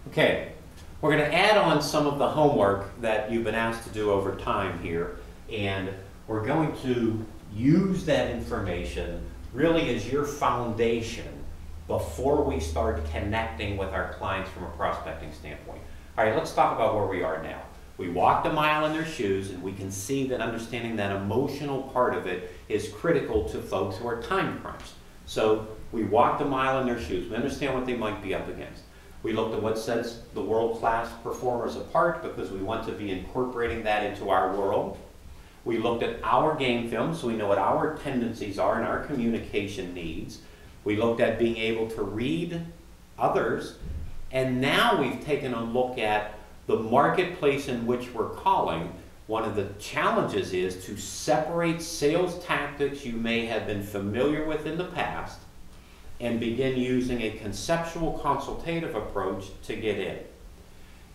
Okay, we're going to add on some of the homework that you've been asked to do over time here, and we're going to use that information really as your foundation before we start connecting with our clients from a prospecting standpoint. All right, let's talk about where we are now. We walked a mile in their shoes, and we can see that understanding that emotional part of it is critical to folks who are time crunched. So we walked a mile in their shoes. We understand what they might be up against. We looked at what sets the world-class performers apart because we want to be incorporating that into our world. We looked at our game film so we know what our tendencies are and our communication needs. We looked at being able to read others. And now we've taken a look at the marketplace in which we're calling. One of the challenges is to separate sales tactics you may have been familiar with in the past and begin using a conceptual consultative approach to get in.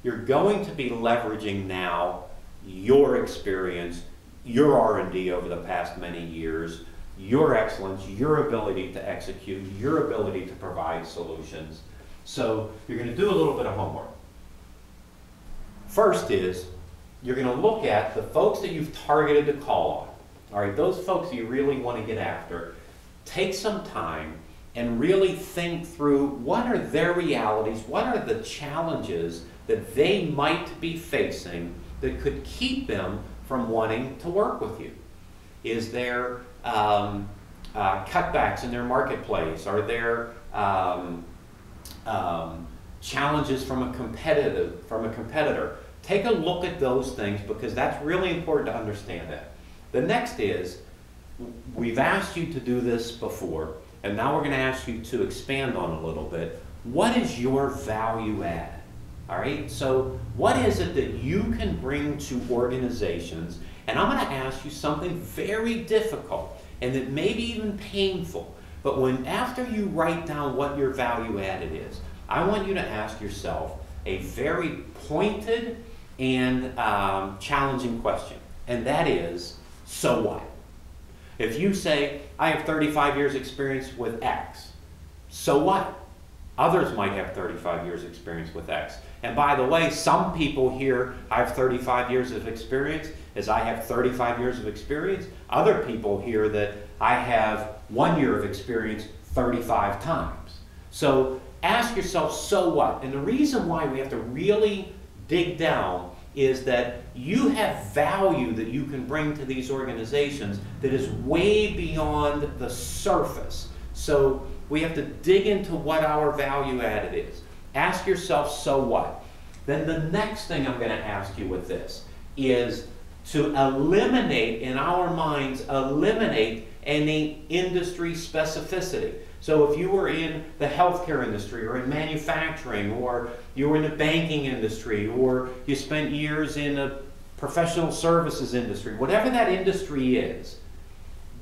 You're going to be leveraging now your experience, your R&D over the past many years, your excellence, your ability to execute, your ability to provide solutions. So you're going to do a little bit of homework. First is, you're going to look at the folks that you've targeted to call on. All right, those folks you really want to get after. Take some time and really think through what are their realities, what are the challenges that they might be facing that could keep them from wanting to work with you. Is there cutbacks in their marketplace? Are there challenges from a competitor? Take a look at those things because that's really important to understand that. The next is, we've asked you to do this before, and now we're going to ask you to expand on it a little bit. What is your value add? All right, so what is it that you can bring to organizations? And I'm going to ask you something very difficult and that may be even painful. But after you write down what your value added is, I want you to ask yourself a very pointed and challenging question. And that is, so what? If you say, I have 35 years experience with X, so what? Others might have 35 years experience with X. And by the way, some people here, I have 35 years of experience, as I have 35 years of experience. Other people hear that I have 1 year of experience 35 times. So ask yourself, so what? And the reason why we have to really dig down is that you have value that you can bring to these organizations that is way beyond the surface. So we have to dig into what our value added is. Ask yourself, so what? Then the next thing I'm going to ask you with this is to eliminate, in our minds, eliminate any industry specificity. So if you were in the healthcare industry or in manufacturing or you were in the banking industry or you spent years in a professional services industry, whatever that industry is,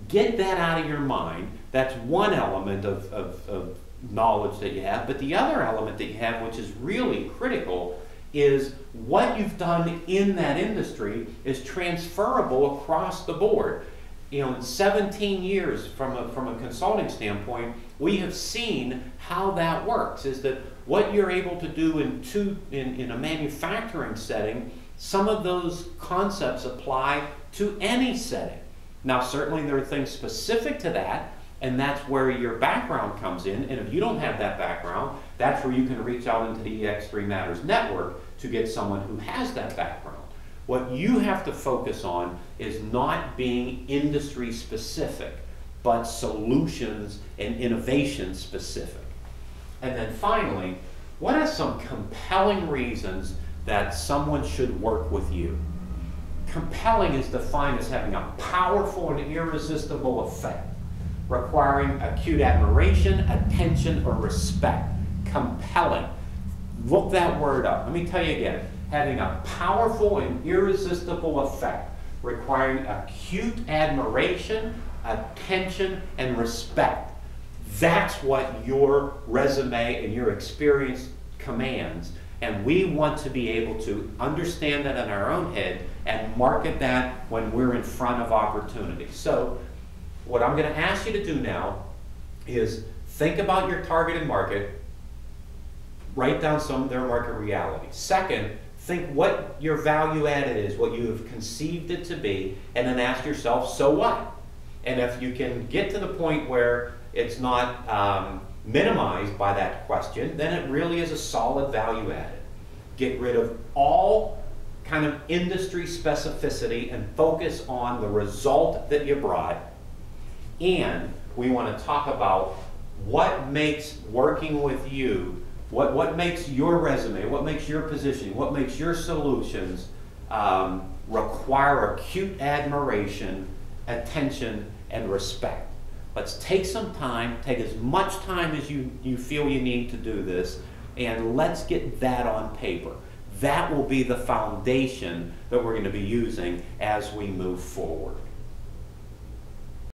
get that out of your mind. That's one element of knowledge that you have. But the other element that you have, which is really critical, is what you've done in that industry is transferable across the board. You know, in 17 years from a consulting standpoint, we have seen how that works, is that what you're able to do in a manufacturing setting, some of those concepts apply to any setting. Now, certainly there are things specific to that, and that's where your background comes in. And if you don't have that background, that's where you can reach out into the EX3 Matters Network to get someone who has that background. What you have to focus on is not being industry specific, but solutions and innovation specific. And then finally, what are some compelling reasons that someone should work with you? Compelling is defined as having a powerful and irresistible effect, requiring acute admiration, attention, or respect. Compelling. Look that word up. Let me tell you again. Having a powerful and irresistible effect, requiring acute admiration, attention, and respect. That's what your resume and your experience commands. And we want to be able to understand that in our own head and market that when we're in front of opportunities. So what I'm going to ask you to do now is think about your targeted market, Write down some of their market realities. Second, think what your value added is, what you have conceived it to be, and then ask yourself, so what? And if you can get to the point where it's not minimized by that question, then it really is a solid value added. Get rid of all kind of industry specificity and focus on the result that you brought. And we want to talk about what makes working with you, what makes your resume, what makes your positioning, what makes your solutions require acute admiration, attention, and respect. Let's take some time, take as much time as you feel you need to do this, and let's get that on paper. That will be the foundation that we're going to be using as we move forward.